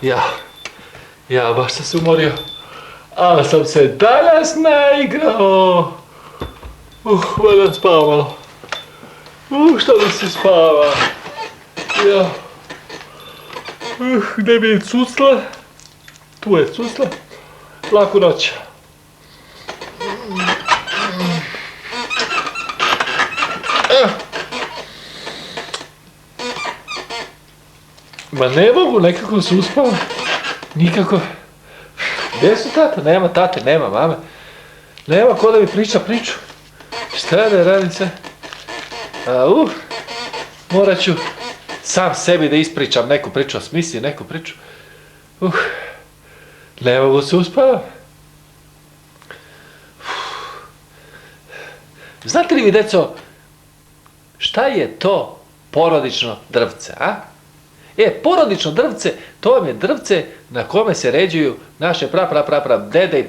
Ja, baš sam se umorio. Ali sam se danas naigrao. Valjda spava malo. Što mi se spava? Ja. Gdje mi je cucla? Tu je cucla. Laku noć. Ma ne mogu, nekako se uspava. Nikako. Gdje su tata? Nema tate, nema mame. Nema ko da mi priča priču. Šta da radim se? Morat ću sam sebi da ispričam neku priču, smislim neku priču. Ne mogu se uspavam. Znate li vi, deco, šta je to porodično drvce, a? Porodično drvce, to vam je drvce na kome se ređuju naše dede i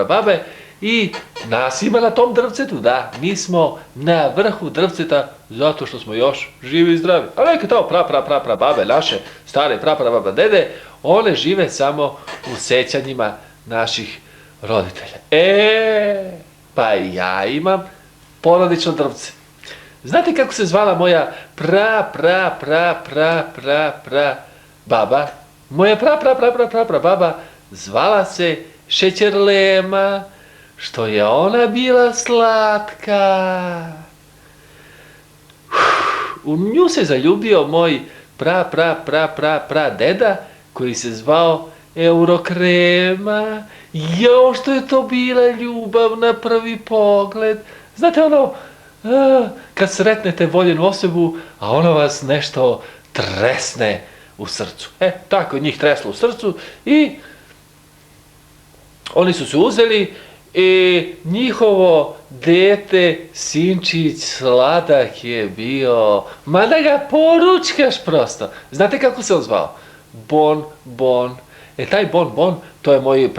babe i nas ima na tom drvcetu, da, mi smo na vrhu drvceta zato što smo još živi i zdravi. A neke tamo babe, naše stare dede, one žive samo u sećanjima naših roditelja. Pa ja imam porodično drvce. Znate kako se zvala moja baba? Moja baba zvala se Šećerlema, što je ona bila slatka. U nju se zaljubio moj deda koji se zvao Eurokrema. Jao, što je to bila ljubav na prvi pogled. Znate ono, kad sretnete voljenu osobu, a ona vas nešto tresne u srcu. Tako njih treslo u srcu i oni su se uzeli i njihovo dete, sinčić, sladak je bio, ma da ga poručkaš prosto. Znate kako se on zvao? Bon. Taj Bon, to je moj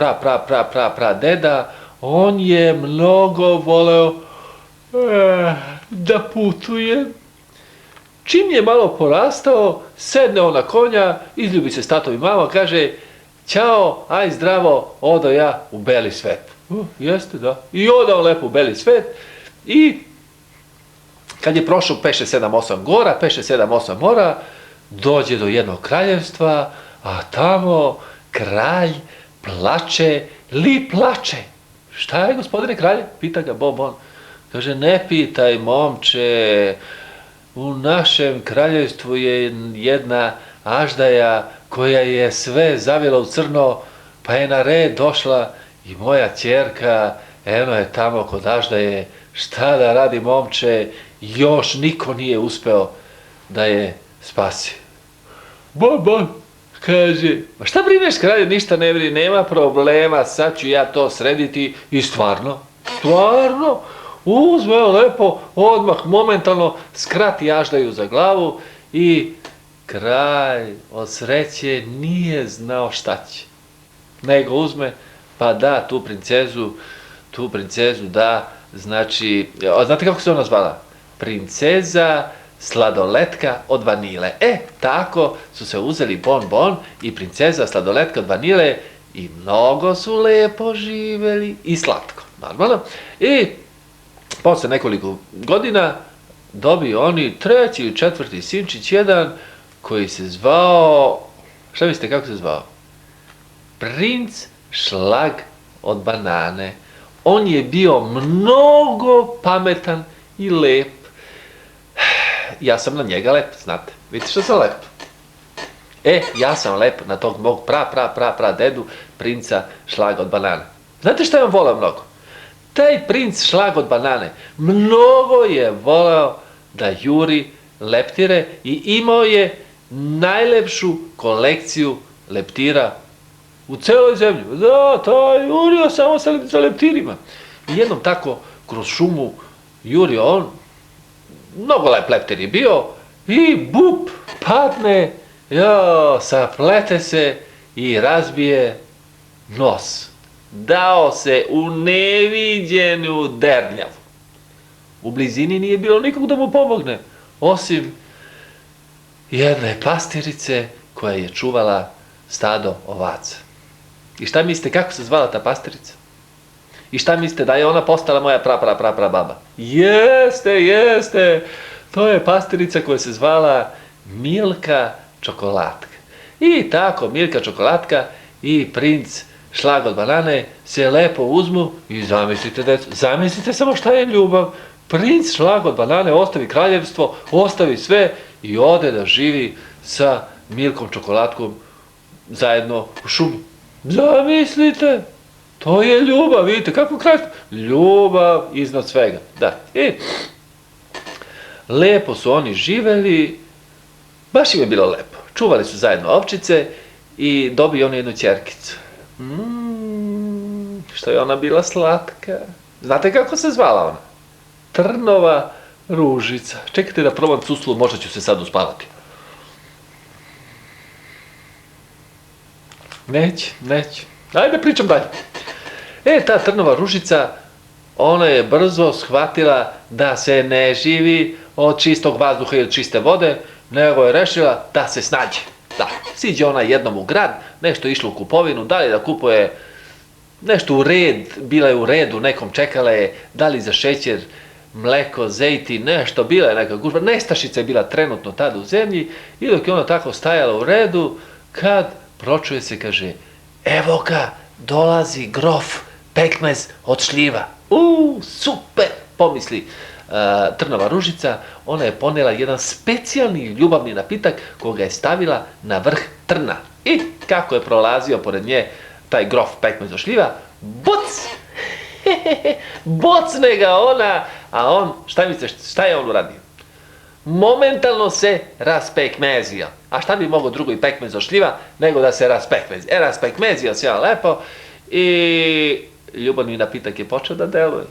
deda, on je mnogo voleo da putuje. Čim je malo porastao, sedne on na konja, izljubi se s tatom i mamom, kaže: "Ćao, aj zdravo, odo ja u beli svet." Jeste, da. I odo on lepo u beli svet i kad je prošao 5, 6, 7, 8 gora, 5, 6, 7, 8 mora, dođe do jednog kraljevstva, a tamo kralj plače li plače. "Šta je, gospodine kralje?" pita ga Bon. Kaže: "Ne pitaj, momče, u našem kraljevstvu je jedna aždaja koja je sve zavila u crno, pa je na red došla i moja ćerka, eno je tamo kod aždaje. Šta da radi, momče, još niko nije uspeo da je spasi." Bon kaže: "Ma šta brineš, kralje, ništa ne brini, nema problema, sad ću ja to srediti." I stvarno, uzme lepo, odmah, momentalno skrati aždaju za glavu i kralj od sreće nije znao šta će. Nego uzme, pa da tu princezu da, znači, znate kako se ona zvala? Princeza Sladoletka od vanile. Tako su se uzeli Bon i princeza Sladoletka od vanile i mnogo su lepo živeli i slatko, normalno. I posle nekoliko godina dobiju oni treći ili četvrti sinčić jedan koji se zvao, šta mislite kako se zvao? Princ Šlag od banane. On je bio mnogo pametan i lep. Ja sam na njega lep, znate. Vidite što sam lep? Ja sam lep na tog mog dedu, princa Šlaga od banane. Znate što je on volao mnogo? Taj princ Šlag od banane mnogo je voleo da juri leptire i imao je najlepšu kolekciju leptira u celoj zemlji. Da, taj jurio samo sa leptirima. I jednom tako kroz šumu jurio on, mnogo lep leptir je bio i bup, padne, saplete se i razbije nos. Dao se u neviđenu dernjavu. U blizini nije bilo nikog da mu pomogne, osim jedne pastirice koja je čuvala stado ovaca. I šta mislite kako se zvala ta pastirica? I šta mislite da je ona postala moja baba? Jeste, to je pastirica koja se zvala Milka Čokolatka. I tako Milka Čokolatka i princ Šlag od banane se lepo uzmu i zamislite samo šta je ljubav. Princ Šlag od banane ostavi kraljevstvo, ostavi sve i ode da živi sa Milkom Čokolatkom zajedno u šumi. Zamislite, to je ljubav, vidite kako krajstvo. Ljubav iznad svega, da. I lepo su oni živeli, baš im je bilo lepo. Čuvali su zajedno ovčice i dobiju oni jednu ćerkicu. Što je ona bila slatka. Znate kako se zvala ona? Trnova Ružica. Čekajte da probam cuslu, možda ću se sad uspavati. Neće. Ajde pričam dalje. Ta Trnova Ružica, ona je brzo shvatila da se ne živi od čistog vazduha ili čiste vode, nego je rešila da se snađe. Da, siđe ona jednom u grad, nešto išla u kupovinu, da li da kupuje nešto u red, bila je u redu, nekom čekala je, da li za šećer, mleko, zejti, nešto, bila je neka gužva, nestašica je bila trenutno tada u zemlji i dok je ona tako stajala u redu, kad pročuje se, kaže, evo ga, dolazi grof, pekmez od šljiva. Super, pomisli Trnova Ružica, ona je ponela jedan specijalni ljubavni napitak koga je stavila na vrh trna. I kako je prolazio pored nje taj grof pekmez od šljiva, buc! Bocne ga ona, a on, šta je on uradio? Momentalno se raspekmezio. A šta bi mogao drugo i pekmez od šljiva nego da se raspekmezi? Raspekmezio se lepo i ljubavni napitak je počeo da deluje.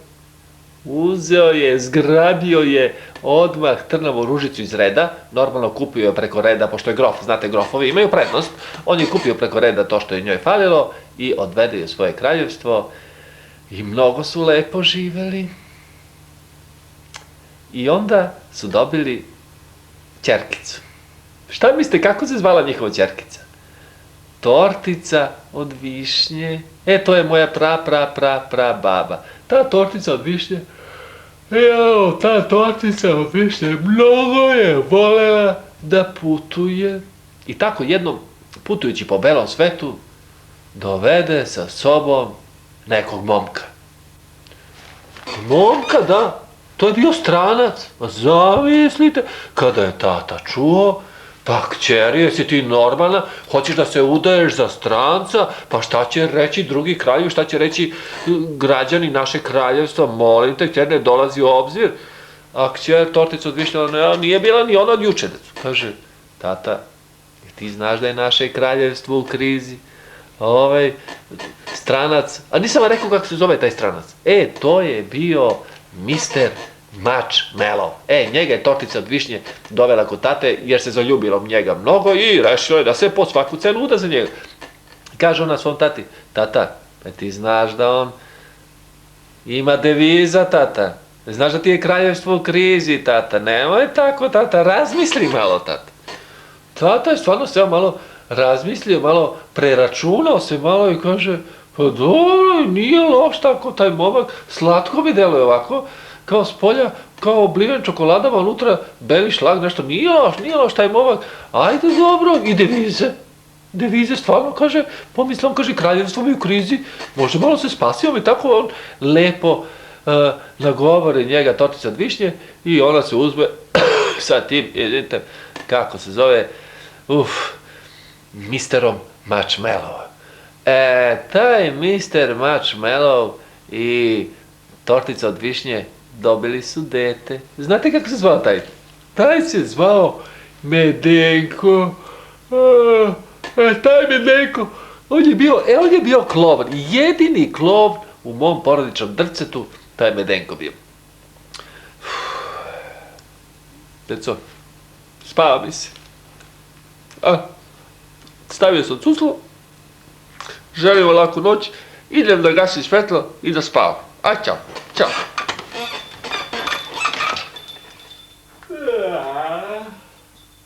Uzeo je, zgrabio je odmah Trnovu Ružicu iz reda, normalno kupio je preko reda, pošto je grof, znate grofovi imaju prednost, on je kupio preko reda to što je njoj falilo i odvede je u svoje kraljevstvo i mnogo su lepo živeli. I onda su dobili ćerkicu. Šta mislite kako se zvala njihova ćerkica? Tortica od višnje. To je moja baba. Ta tortica od višnje, ta tortica od višnje mnogo je volela da putuje. I tako jednom, putujući po belom svetu, dovede sa sobom nekog momka. Momka, da. To je bio stranac. Zamislite, kada je tata čuo, pa kćeri, jesi ti normalna, hoćeš da se udaješ za stranca, pa šta će reći drugi kraljevi, šta će reći građani naše kraljevstva, molim te, kćer ne dolazi u obzir. A kćer tortica od višnje, nije bila ni ona od juče. Kaže, tata, ti znaš da je naše kraljevstvo u krizi? Stranac, a nisam vam rekao kako se zove taj stranac. To je bio Mister Marshmallow. Njega je tortica od višnje dovela kod tate jer se zaljubila u njega mnogo i rešio je da se po svaku cenu uda za njega. Kaže ona svom tati, tata, pa ti znaš da on ima deviza, tata. Znaš da ti je kraljevstvo u krizi, tata. Nemoj tako, tata, razmisli malo, tata. Tata je stvarno sve malo razmislio, malo preračunao se malo i kaže, pa dobro, nije loš tako taj momak, slatko mi deluje ovako, kao spolja, kao obliven čokoladama, unutra beli šlag, nešto, nije loš taj momak, ajde dobro, i devize stvarno, kaže, pomislim, kaže, kraljevstvo mi u krizi, može malo se spasio mi, tako on lepo nagovori njega tortica od višnje i ona se uzme sa tim, vidite, kako se zove, Misterom Marshmallow. Taj Mister Marshmallow i tortica od višnje dobili su dete. Znate kako se zvao taj? Taj se zvao Medenko. Taj Medenko, on je bio klovn. Jedini klovn u mom porodičnom drcetu, taj Medenko bio. Deco, spava mi se. Stavio sam cuslo, želim laku noć, idem da gasim svetlo i da spavam. Ćao.